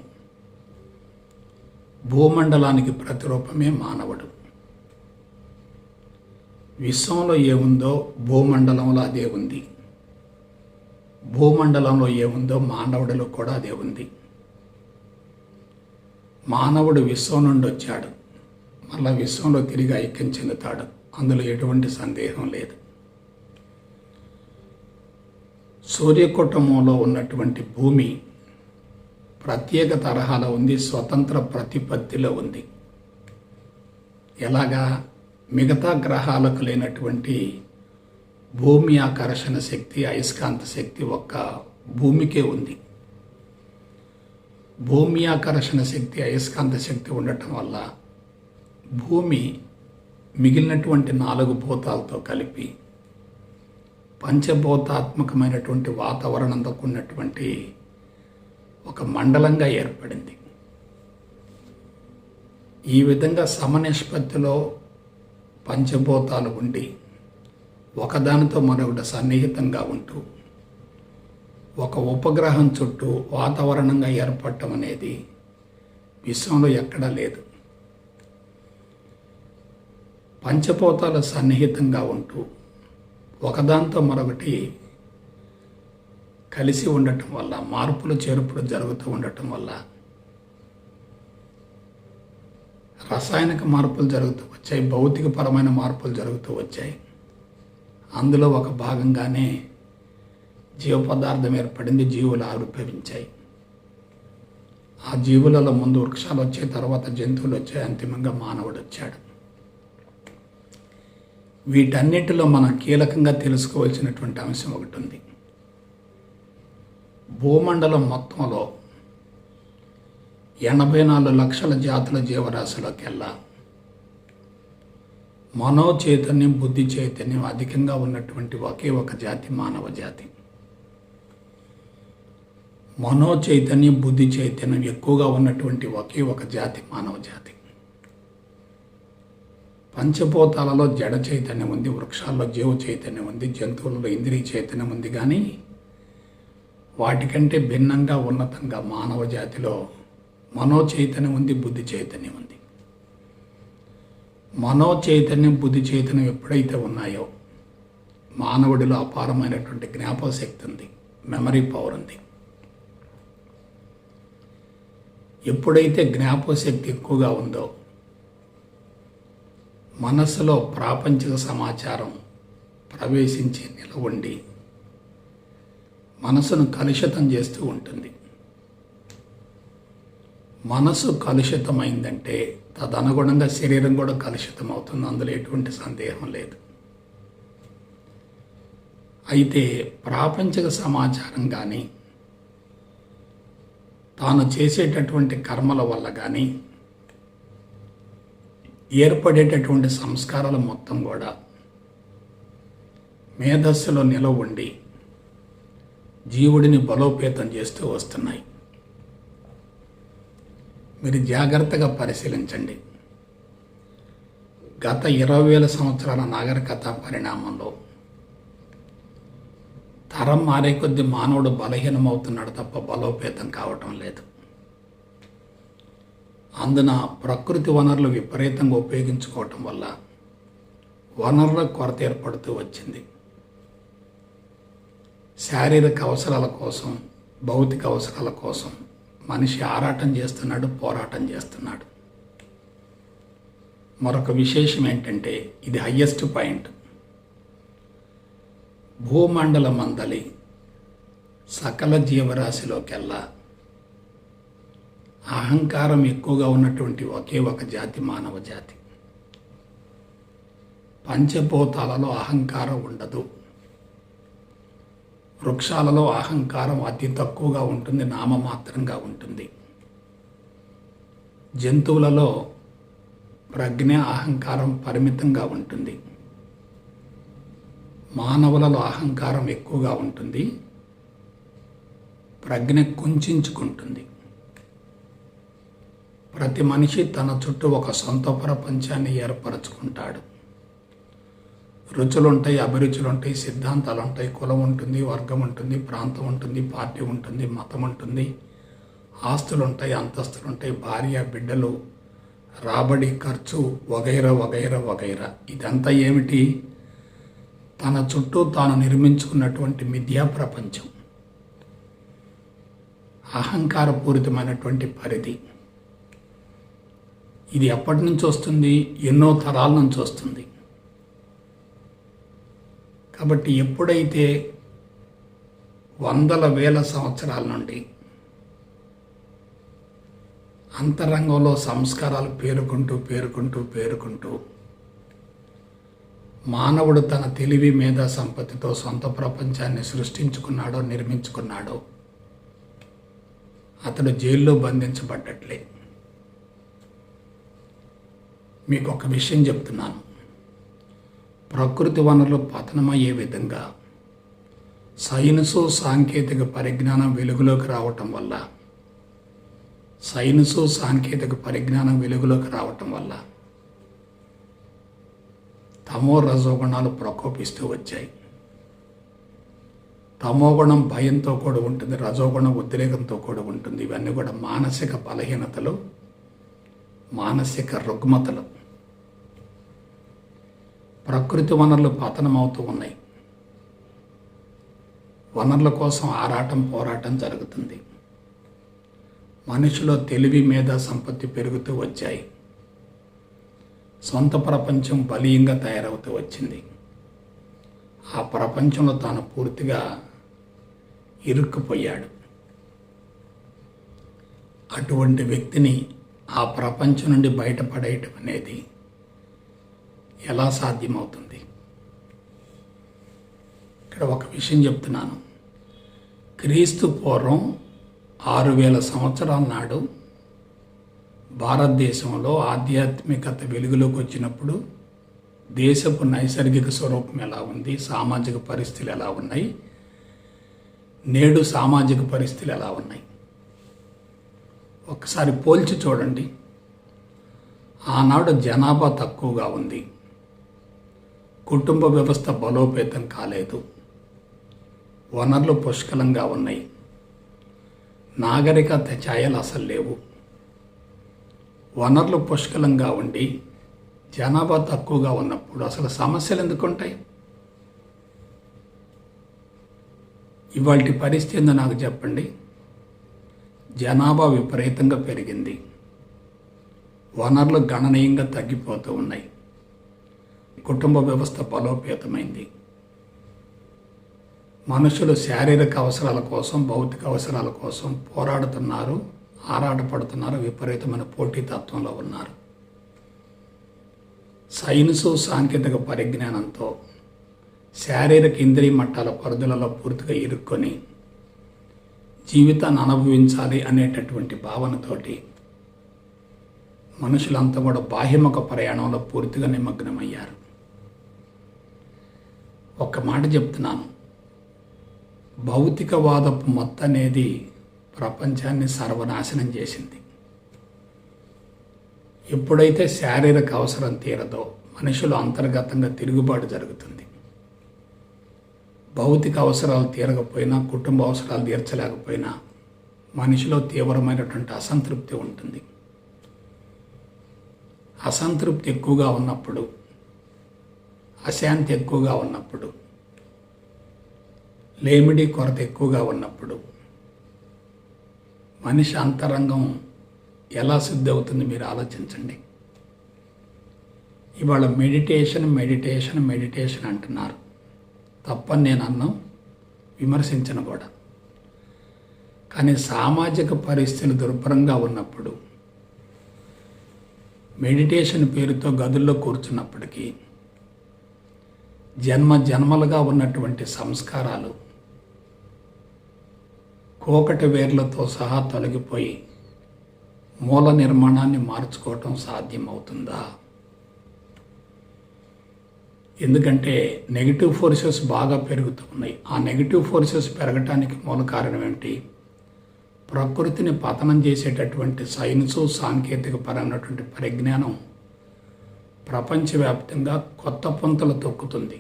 భూమండలానికి ప్రతిరూపమే మానవుడు. విశ్వంలో ఏముందో భూమండలంలో అదే ఉంది. భూమండలంలో ఏముందో మానవుడిలో కూడా అదే ఉంది. మానవుడు విశ్వం నుండి వచ్చాడు, మళ్ళా విశ్వంలో తిరిగి ఐక్యం చెందుతాడు, అందులో ఎటువంటి సందేహం లేదు. సూర్యకుటుంబంలో ఉన్నటువంటి భూమి ప్రత్యేక తరహాలో ఉంది, స్వతంత్ర ప్రతిపత్తిలో ఉంది. ఎలాగా? మిగతా గ్రహాలకు లేనటువంటి భూమి ఆకర్షణ శక్తి, అయస్కాంత శక్తి ఒక్క భూమికే ఉంది. భూమి ఆకర్షణ శక్తి, అయస్కాంత శక్తి ఉండటం వల్ల భూమి మిగిలినటువంటి 4 భూతాలతో కలిపి పంచభూతాత్మకమైనటువంటి వాతావరణంతో కూడినటువంటి ఒక మండలంగా ఏర్పడింది. ఈ విధంగా సమనిష్పత్తిలో పంచభూతాలు ఉండి ఒకదానితో మరొకటి సన్నిహితంగా ఉంటూ ఒక ఉపగ్రహం చుట్టూ వాతావరణంగా ఏర్పడటం అనేది విశ్వంలో ఎక్కడా లేదు. పంచభూతాలు సన్నిహితంగా ఉంటూ ఒకదాంతో మరొకటి కలిసి ఉండటం వల్ల, మార్పులు చేర్పులు జరుగుతూ ఉండటం వల్ల రసాయనిక మార్పులు జరుగుతూ వచ్చాయి, భౌతికపరమైన మార్పులు జరుగుతూ వచ్చాయి. అందులో ఒక భాగంగానే జీవ పదార్థం ఏర్పడింది, జీవులు ఆవిర్భవించాయి. ఆ జీవులలో ముందు వృక్షాలు వచ్చాయి, తర్వాత జంతువులు వచ్చాయి, అంతిమంగా మానవుడు వచ్చాడు. వీటన్నిటిలో మనం కీలకంగా తెలుసుకోవాల్సినటువంటి అంశం ఒకటి ఉంది. భూమండలం మొత్తంలో 84 లక్షల జాతుల జీవరాశులకెల్లా మనో చైతన్యం, బుద్ధి చైతన్యం అధికంగా ఉన్నటువంటి ఒకే ఒక జాతి మానవ జాతి. మనో చైతన్యం, బుద్ధి చైతన్యం ఎక్కువగా ఉన్నటువంటి ఒకే ఒక జాతి మానవ జాతి. పంచభూతాలలో జడ చైతన్యం ఉంది, వృక్షాల్లో జీవ చైతన్యం ఉంది, జంతువులలో ఇంద్రియ చైతన్యం ఉంది. కానీ వాటికంటే భిన్నంగా ఉన్నతంగా మానవ జాతిలో మనో చైతన్యం ఉంది, బుద్ధి చైతన్యం ఉంది. మనో చైతన్యం, బుద్ధి చైతన్యం ఎప్పుడైతే ఉన్నాయో మానవుడిలో అపారమైనటువంటి జ్ఞాపకశక్తి ఉంది, మెమరీ పవర్ ఉంది. ఎప్పుడైతే జ్ఞాపకశక్తి ఎక్కువగా ఉందో మనస్సులో ప్రాపంచిక సమాచారం ప్రవేశించి నిలవండి మనసును కలుషితం చేస్తూ ఉంటుంది. మనసు కలుషితమైందంటే తదనుగుణంగా శరీరం కూడా కలుషితం అవుతుంది, అందులో ఎటువంటి సందేహం లేదు. అయితే ప్రాపంచిక సమాచారం కానీ తాను చేసేటటువంటి కర్మల వల్ల కానీ ఏర్పడేటటువంటి సంస్కారాలు మొత్తం కూడా మేధస్సులో నిలవ ఉండి జీవుడిని బలోపేతం చేస్తూ వస్తున్నాయి. మీరు జాగ్రత్తగా పరిశీలించండి. గత 20,000 సంవత్సరాల నాగరికత పరిణామంలో తరం మారే కొద్దీ మానవుడు బలహీనమవుతున్నాడు తప్ప బలోపేతం కావటం లేదు. అందున ప్రకృతి వనరులు విపరీతంగా ఉపయోగించుకోవటం వల్ల వనరుల కొరత ఏర్పడుతూ వచ్చింది. శారీరక అవసరాల కోసం, భౌతిక అవసరాల కోసం మనిషి ఆరాటం చేస్తున్నాడు, పోరాటం చేస్తున్నాడు. మరొక విశేషం ఏంటంటే, ఇది హయ్యెస్ట్ పాయింట్, భూమండల మందలి సకల జీవరాశిలోకెల్లా అహంకారం ఎక్కువగా ఉన్నటువంటి ఒకే ఒక జాతి మానవ జాతి. పంచభూతాలలో అహంకారం ఉండదు. వృక్షాలలో అహంకారం అతి తక్కువగా ఉంటుంది, నామమాత్రంగా ఉంటుంది. జంతువులలో ప్రజ్ఞ, అహంకారం పరిమితంగా ఉంటుంది. మానవులలో అహంకారం ఎక్కువగా ఉంటుంది, ప్రజ్ఞ కుంచుకుంటుంది. ప్రతి మనిషి తన చుట్టూ ఒక సొంత ప్రపంచాన్ని ఏర్పరచుకుంటాడు. రుచులుంటాయి, అభిరుచులుంటాయి, సిద్ధాంతాలు ఉంటాయి, కులం ఉంటుంది, వర్గం ఉంటుంది, ప్రాంతం ఉంటుంది, పార్టీ ఉంటుంది, మతం ఉంటుంది, ఆస్తులు ఉంటాయి, అంతస్తులు ఉంటాయి, భార్య, బిడ్డలు, రాబడి, ఖర్చు, వగైరా వగైరా వగైరా. ఇదంతా ఏమిటి? తన చుట్టూ తాను నిర్మించుకున్నటువంటి మిథ్యా ప్రపంచం, అహంకారపూరితమైనటువంటి పరిధి. ఇది ఎప్పటి నుంచి వస్తుంది? ఎన్నో తరాల నుంచి వస్తుంది. కాబట్టి ఎప్పుడైతే వందల వేల సంవత్సరాల నుండి అంతరంగంలో సంస్కారాలు పేరుకుంటూ మానవుడు తన తెలివి, మేధా సంపత్తితో సొంత ప్రపంచాన్ని సృష్టించుకున్నాడో, నిర్మించుకున్నాడో, అతడు జైల్లో బంధించబడ్డట్లే. మీకు ఒక విషయం చెప్తున్నాను. ప్రకృతి వనరులు పతనమయ్యే విధంగా సైన్సు, సాంకేతిక పరిజ్ఞానం వెలుగులోకి రావటం వల్ల సైన్సు సాంకేతిక పరిజ్ఞానం వెలుగులోకి రావటం వల్ల తమో రజోగుణాలు ప్రకోపిస్తూ వచ్చాయి. తమోగుణం భయంతో కూడా ఉంటుంది, రజోగుణం ఉద్రేకంతో కూడా ఉంటుంది. ఇవన్నీ కూడా మానసిక బలహీనతలు, మానసిక రుగ్మతలు. ప్రకృతి వనరులు పతనమవుతూ ఉన్నాయి. వనరుల కోసం ఆరాటం, పోరాటం జరుగుతుంది. మనిషిలో తెలివి, మేధా సంపత్తి పెరుగుతూ వచ్చాయి. సొంత ప్రపంచం బలీయంగా తయారవుతూ వచ్చింది. ఆ ప్రపంచంలో తాను పూర్తిగా ఇరుక్కుపోయాడు. అటువంటి వ్యక్తిని ఆ ప్రపంచం నుండి బయటపడేయటం అనేది ఎలా సాధ్యమవుతుంది? ఇక్కడ ఒక విషయం చెప్తున్నాను. క్రీస్తు పూర్వం 6000 సంవత్సరాల నాడు భారతదేశంలో ఆధ్యాత్మికత వెలుగులోకి వచ్చినప్పుడు దేశపు నైసర్గిక స్వరూపం ఎలా ఉంది, సామాజిక పరిస్థితులు ఎలా ఉన్నాయి, నేడు సామాజిక పరిస్థితులు ఎలా ఉన్నాయి ఒకసారి పోల్చి చూడండి. ఆనాడు జనాభా తక్కువగా ఉంది, కుటుంబ వ్యవస్థ బలోపేతం కాలేదు, వనరులు పుష్కలంగా ఉన్నాయి, నాగరికత ఛాయలు అసలు లేవు. వనరులు పుష్కలంగా ఉండి జనాభా తక్కువగా ఉన్నప్పుడు అసలు సమస్యలు ఎందుకు ఉంటాయి? ఇవాళ పరిస్థితి ఏందో నాకు చెప్పండి. జనాభా విపరీతంగా పెరిగింది, వనరులు గణనీయంగా తగ్గిపోతూ ఉన్నాయి, కుటుంబ వ్యవస్థ బలోపేతమైంది. మనుషులు శారీరక అవసరాల కోసం, భౌతిక అవసరాల కోసం పోరాడుతున్నారు, ఆరాటపడుతున్నారు, విపరీతమైన పోటీతత్వంలో ఉన్నారు. సైన్సు సాంకేతిక పరిజ్ఞానంతో శారీరక ఇంద్రియ మట్టాల పరిధులలో పూర్తిగా ఇరుక్కొని జీవితాన్ని అనుభవించాలి అనేటటువంటి భావనతోటి మనుషులంతా కూడా బాహ్యముఖ ప్రయాణంలో పూర్తిగా నిమగ్నమయ్యారు. ఒక్క మాట చెప్తున్నాను, భౌతికవాదపు మొత్తం అనేది ప్రపంచాన్ని సర్వనాశనం చేసింది. ఎప్పుడైతే శారీరక అవసరం తీరదో మనుషులు అంతర్గతంగా తిరుగుబాటు జరుగుతుంది. భౌతిక అవసరాలు తీరకపోయినా, కుటుంబ అవసరాలు తీర్చలేకపోయినా మనిషిలో తీవ్రమైనటువంటి అసంతృప్తి ఉంటుంది. అసంతృప్తి ఎక్కువగా ఉన్నప్పుడు, అశాంతి ఎక్కువగా ఉన్నప్పుడు, లేమిడి కొరత ఎక్కువగా ఉన్నప్పుడు మనిషి అంతరంగం ఎలా శుద్ధి అవుతుంది మీరు ఆలోచించండి. ఇవాళ మెడిటేషన్ అంటున్నారు. తప్పని నేను అన్నాం, విమర్శించను కూడా. కానీ సామాజిక పరిస్థితులు దుర్భరంగా ఉన్నప్పుడు మెడిటేషన్ పేరుతో గదుల్లో కూర్చున్నప్పటికీ జన్మలుగా ఉన్నటువంటి సంస్కారాలు కోకటి వేర్లతో సహా తొలగిపోయి మూల నిర్మాణాన్ని మార్చుకోవటం సాధ్యమవుతుందా? ఎందుకంటే నెగిటివ్ ఫోర్సెస్ బాగా పెరుగుతున్నాయి. ఆ నెగిటివ్ ఫోర్సెస్ పెరగటానికి మూల కారణం ఏమిటి? ప్రకృతిని పతనం చేసేటటువంటి సైన్సు సాంకేతిక పరమైనటువంటి పరిజ్ఞానం ప్రపంచవ్యాప్తంగా కొత్త పొంతలు తొక్కుతుంది,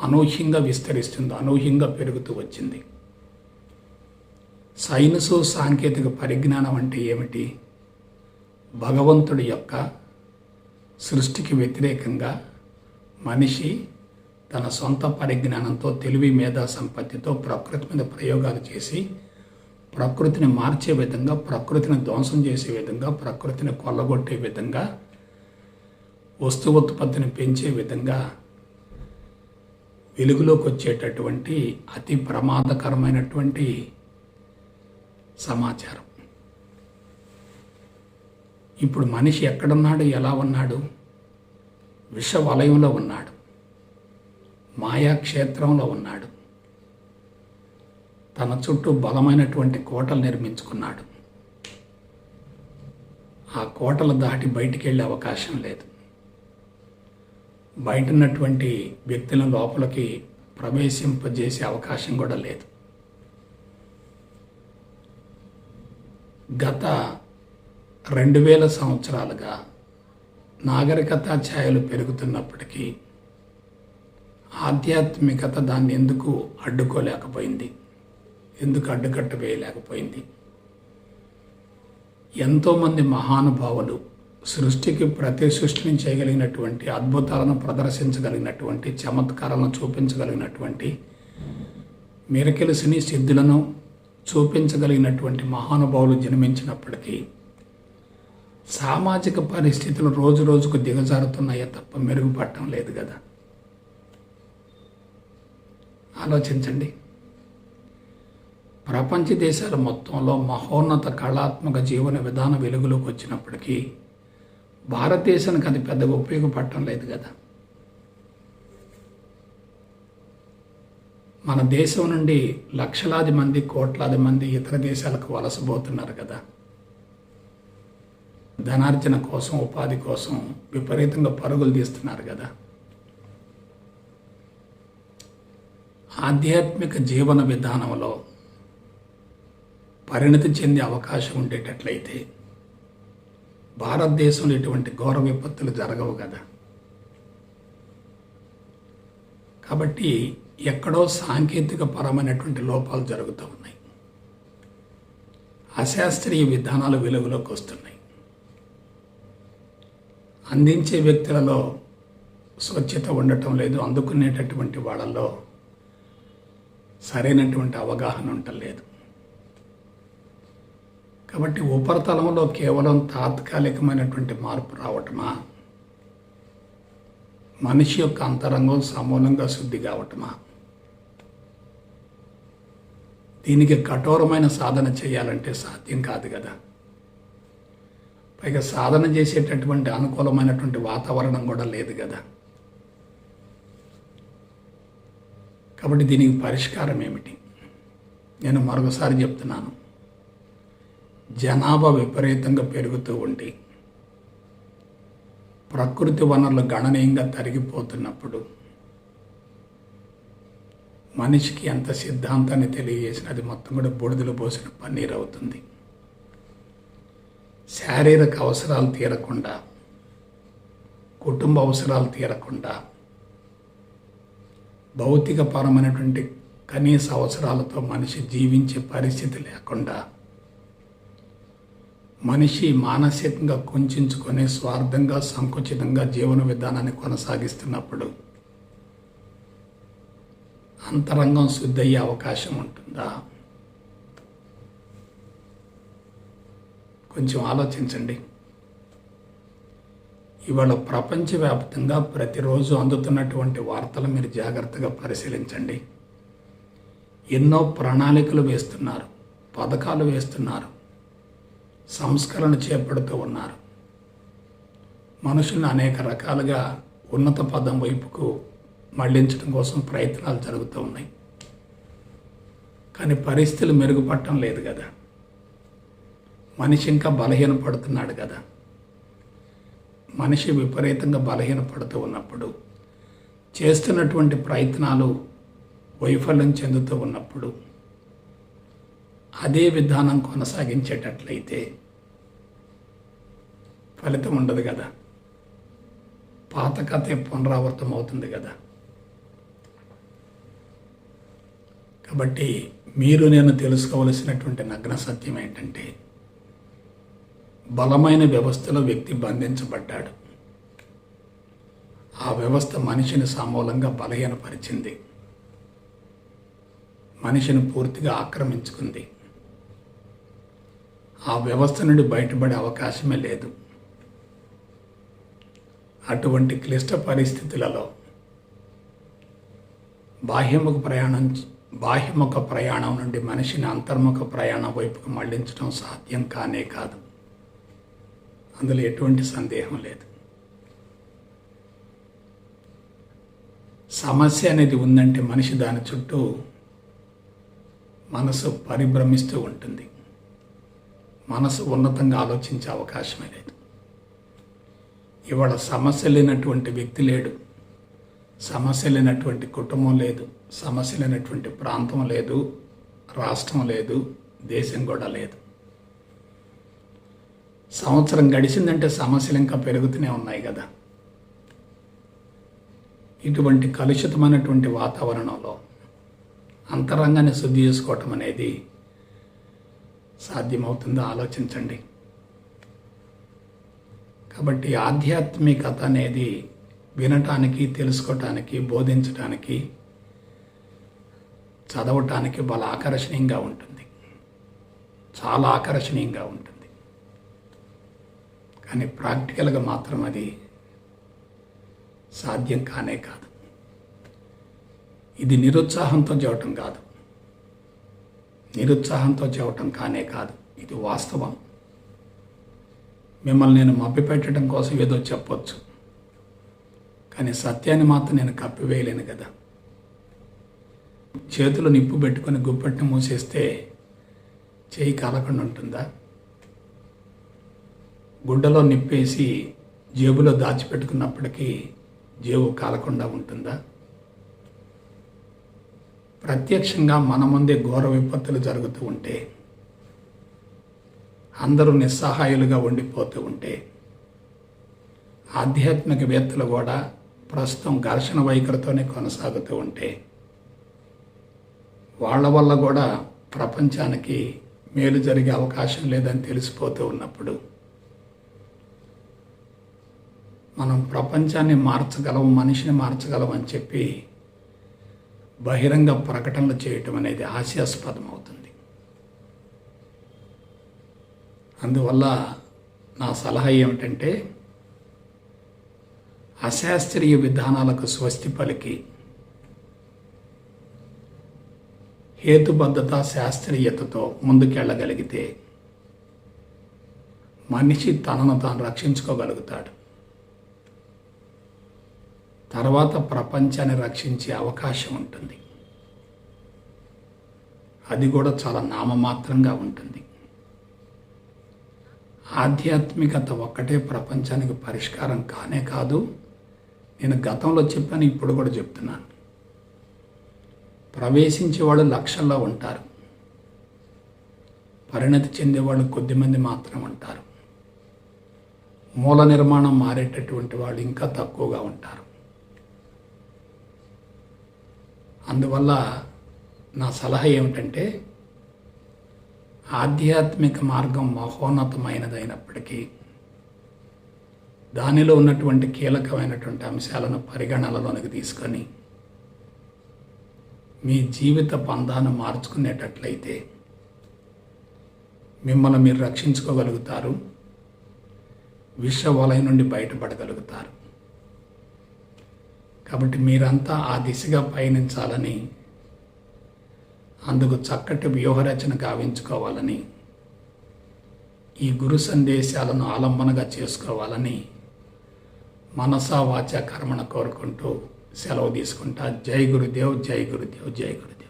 అనూహ్యంగా విస్తరిస్తుంది, అనూహ్యంగా పెరుగుతూ వచ్చింది. సైన్సు సాంకేతిక పరిజ్ఞానం అంటే ఏమిటి? భగవంతుడి యొక్క సృష్టికి వ్యతిరేకంగా మనిషి తన సొంత పరిజ్ఞానంతో, తెలివి, మేధా సంపత్తితో ప్రకృతి మీద ప్రయోగాలు చేసి ప్రకృతిని మార్చే విధంగా, ప్రకృతిని ధ్వంసం చేసే విధంగా, ప్రకృతిని కొల్లగొట్టే విధంగా, వస్తువుత్పత్తిని పెంచే విధంగా వెలుగులోకి వచ్చేటటువంటి అతి ప్రమాదకరమైనటువంటి సమాచారం. ఇప్పుడు మనిషి ఎక్కడున్నాడు, ఎలా ఉన్నాడు? విష వలయంలో ఉన్నాడు, మాయాక్షేత్రంలో ఉన్నాడు, తన చుట్టూ బలమైనటువంటి కోటలు నిర్మించుకున్నాడు. ఆ కోటలు దాటి బయటికి వెళ్ళే అవకాశం లేదు. బయట ఉన్నటువంటి వ్యక్తులను లోపలికి ప్రవేశింపజేసే అవకాశం కూడా లేదు. గత 2000 సంవత్సరాలుగా నాగరికత ఛాయలు పెరుగుతున్నప్పటికీ ఆధ్యాత్మికత దాన్ని ఎందుకు అడ్డుకోలేకపోయింది, ఎందుకు అడ్డుకట్ట వేయలేకపోయింది? ఎంతోమంది మహానుభావులు సృష్టికి సృష్టిని చేయగలిగినటువంటి, అద్భుతాలను ప్రదర్శించగలిగినటువంటి, చమత్కారాలను చూపించగలిగినటువంటి, మిరకిల్స్ని సిద్ధులను చూపించగలిగినటువంటి మహానుభావులు జన్మించినప్పటికీ సామాజిక పరిస్థితులు రోజు రోజుకు దిగజారుతున్నాయే తప్ప మెరుగుపడటం లేదు కదా. ఆలోచించండి. ప్రపంచ దేశాల మొత్తంలో మహోన్నత కళాత్మక జీవన విధానం వెలుగులోకి వచ్చినప్పటికీ భారతదేశానికి అది పెద్దగా ఉపయోగపడటం లేదు కదా. మన దేశం నుండి లక్షలాది మంది, కోట్లాది మంది ఇతర దేశాలకు వలసపోతున్నారు కదా. ధనార్జన కోసం, ఉపాధి కోసం విపరీతంగా పరుగులు తీస్తున్నారు కదా. ఆధ్యాత్మిక జీవన విధానంలో పరిణతి చెందే అవకాశం ఉండేటట్లయితే భారతదేశంలో ఇటువంటి ఘోర విపత్తులు జరగవు కదా. కాబట్టి ఎక్కడో సాంకేతిక పరమైనటువంటి లోపాలు జరుగుతూ ఉన్నాయి. అశాస్త్రీయ విధానాలు వెలుగులోకి వస్తున్నాయి. అందించే వ్యక్తులలో స్వచ్ఛత ఉండటం లేదు, అందుకునేటటువంటి వాళ్ళలో సరైనటువంటి అవగాహన ఉండలేదు. కాబట్టి ఉపరితలంలో కేవలం తాత్కాలికమైనటువంటి మార్పు రావటమా, మనిషి యొక్క అంతరంగం సమూలంగా శుద్ధి కావటమా? దీనికి కఠోరమైన సాధన చేయాలంటే సాధ్యం కాదు కదా. పైగా సాధన చేసేటటువంటి అనుకూలమైనటువంటి వాతావరణం కూడా లేదు కదా. కాబట్టి దీనికి పరిష్కారం ఏమిటి? నేను మరొకసారి చెప్తున్నాను. జనాభా విపరీతంగా పెరుగుతూ ఉండి ప్రకృతి వనరులు గణనీయంగా తరిగిపోతున్నప్పుడు మనిషికి ఎంత సిద్ధాంతాన్ని తెలియజేసిన అది మొత్తం కూడా బూడిదలు పోసిన పన్నీరు అవుతుంది. శారీరక అవసరాలు తీరకుండా, కుటుంబ అవసరాలు తీరకుండా, భౌతికపరమైనటువంటి కనీస అవసరాలతో మనిషి జీవించే పరిస్థితి లేకుండా మనిషి మానసికంగా కుంచుకొని స్వార్థంగా, సంకుచితంగా జీవన విధానాన్ని కొనసాగిస్తున్నప్పుడు అంతరంగం శుద్ధయ్యే అవకాశం ఉంటుందా? కొంచెం ఆలోచించండి. ఇవాళ ప్రపంచవ్యాప్తంగా ప్రతిరోజు అందుతున్నటువంటి వార్తలు మీరు జాగ్రత్తగా పరిశీలించండి. ఎన్నో ప్రణాళికలు వేస్తున్నారు, పథకాలు వేస్తున్నారు, సంస్కరణ చేపడుతూ ఉన్నారు. మనుషులను అనేక రకాలుగా ఉన్నత పదం వైపుకు మళ్లించడం కోసం ప్రయత్నాలు జరుగుతూ ఉన్నాయి. కానీ పరిస్థితులు మెరుగుపడటం లేదు కదా. మనిషి ఇంకా బలహీనపడుతున్నాడు కదా. మనిషి విపరీతంగా బలహీనపడుతూ ఉన్నప్పుడు, చేస్తున్నటువంటి ప్రయత్నాలు వైఫల్యం చెందుతూ ఉన్నప్పుడు అదే విధానం కొనసాగించేటట్లయితే ఫలితం ఉండదు కదా. పాత కథ పునరావృతం అవుతుంది కదా. కాబట్టి మీరు నేను తెలుసుకోవలసినటువంటి నగ్న సత్యం ఏంటంటే, బలమైన వ్యవస్థలో వ్యక్తి బంధించబడ్డాడు. ఆ వ్యవస్థ మనిషిని సమూలంగా బలహీనపరిచింది, మనిషిని పూర్తిగా ఆక్రమించుకుంది. ఆ వ్యవస్థ నుండి బయటపడే అవకాశమే లేదు. అటువంటి క్లిష్ట పరిస్థితులలో బాహ్యముఖ ప్రయాణం నుండి మనిషిని అంతర్ముఖ ప్రయాణం వైపుకు మళ్లించడం సాధ్యం కానే కాదు. అందులో ఎటువంటి సందేహం లేదు. సమస్య అనేది ఉందంటే మనిషి దాని చుట్టూ మనసు పరిభ్రమిస్తూ ఉంటుంది. మనసు ఉన్నతంగా ఆలోచించే అవకాశమే లేదు. ఇవాళ సమస్య లేనటువంటి వ్యక్తి లేడు, సమస్య లేనటువంటి కుటుంబం లేదు, సమస్య లేనటువంటి ప్రాంతం లేదు, రాష్ట్రం లేదు, దేశం కూడా లేదు. సంవత్సరం గడిచిందంటే సమస్యలు ఇంకా పెరుగుతూనే ఉన్నాయి కదా. ఇటువంటి కలుషితమైనటువంటి వాతావరణంలో అంతరంగాన్ని శుద్ధి చేసుకోవటం అనేది సాధ్యమవుతుందో ఆలోచించండి. కాబట్టి ఆధ్యాత్మికత అనేది వినటానికి, తెలుసుకోవటానికి, బోధించటానికి, చదవటానికి చాలా ఆకర్షణీయంగా ఉంటుంది. చాలా ఆకర్షణీయంగా ఉంటుంది. కానీ ప్రాక్టికల్గా మాత్రం అది సాధ్యం కానే కాదు. ఇది నిరుత్సాహంతో చెప్పటం కాదు, నిరుత్సాహంతో చెప్పటం కానే కాదు. ఇది వాస్తవం. మిమ్మల్ని నేను మభ్యపెట్టడం కోసం ఏదో చెప్పొచ్చు, కానీ సత్యాన్ని మాత్రం నేను కప్పివేయలేను కదా. చేతులు నిప్పు పెట్టుకొని గుప్పెట్ని మూసేస్తే చేయి కాలకుండా ఉంటుందా? గుడ్డలో నిప్పేసి జేబులో దాచిపెట్టుకున్నప్పటికీ జేబు కాలకుండా ఉంటుందా? ప్రత్యక్షంగా మన ముందే ఘోర విపత్తులు జరుగుతూ ఉంటే, అందరూ నిస్సహాయులుగా ఉండిపోతూ ఉంటే, ఆధ్యాత్మికవేత్తలు కూడా ప్రస్తుతం ఘర్షణ వైఖరితోనే కొనసాగుతూ ఉంటే, వాళ్ళ వల్ల కూడా ప్రపంచానికి మేలు జరిగే అవకాశం లేదని తెలిసిపోతూ ఉన్నప్పుడు, మనం ప్రపంచాన్ని మార్చగలం, మనిషిని మార్చగలం అని చెప్పి బహిరంగ ప్రకటనలు చేయటం అనేది హాస్యాస్పదం అవుతుంది. అందువల్ల నా సలహా ఏమిటంటే, అశాస్త్రీయ విధానాలకు స్వస్తి పలికి హేతుబద్ధత, శాస్త్రీయతతో ముందుకెళ్ళగలిగితే మనిషి తనను తాను రక్షించుకోగలుగుతాడు. తర్వాత ప్రపంచాన్ని రక్షించే అవకాశం ఉంటుంది. అది కూడా చాలా నామమాత్రంగా ఉంటుంది. ఆధ్యాత్మికత ఒక్కటే ప్రపంచానికి పరిష్కారం కానే కాదు. నేను గతంలో చెప్పాను, ఇప్పుడు కూడా చెప్తున్నాను. ప్రవేశించేవాళ్ళు లక్షల్లో ఉంటారు, పరిణతి చెందేవాళ్ళు కొద్దిమంది మాత్రం ఉంటారు. మూల నిర్మాణం మారేటటువంటి వాళ్ళు ఇంకా తక్కువగా ఉంటారు. అందువల్ల నా సలహా ఏమిటంటే, ఆధ్యాత్మిక మార్గం మహోన్నతమైనదైనప్పటికీ దానిలో ఉన్నటువంటి కీలకమైనటువంటి అంశాలను పరిగణనలోనికి తీసుకొని మీ జీవిత పందాన్ని మార్చుకునేటట్లయితే మిమ్మల్ని మీరు రక్షించుకోగలుగుతారు, విషవలయం నుండి బయటపడగలుగుతారు. కాబట్టి మీరంతా ఆ దిశగా పయనించాలని, అందుకు చక్కటి వ్యూహరచన గావించుకోవాలని, ఈ గురు సందేశాలను ఆలంబనగా చేసుకోవాలని మనసా వాచా కర్మణ కోరుకుంటూ సెలవు తీసుకుంటా. జై గురుదేవ్, జై గురుదేవ్, జై గురుదేవ్.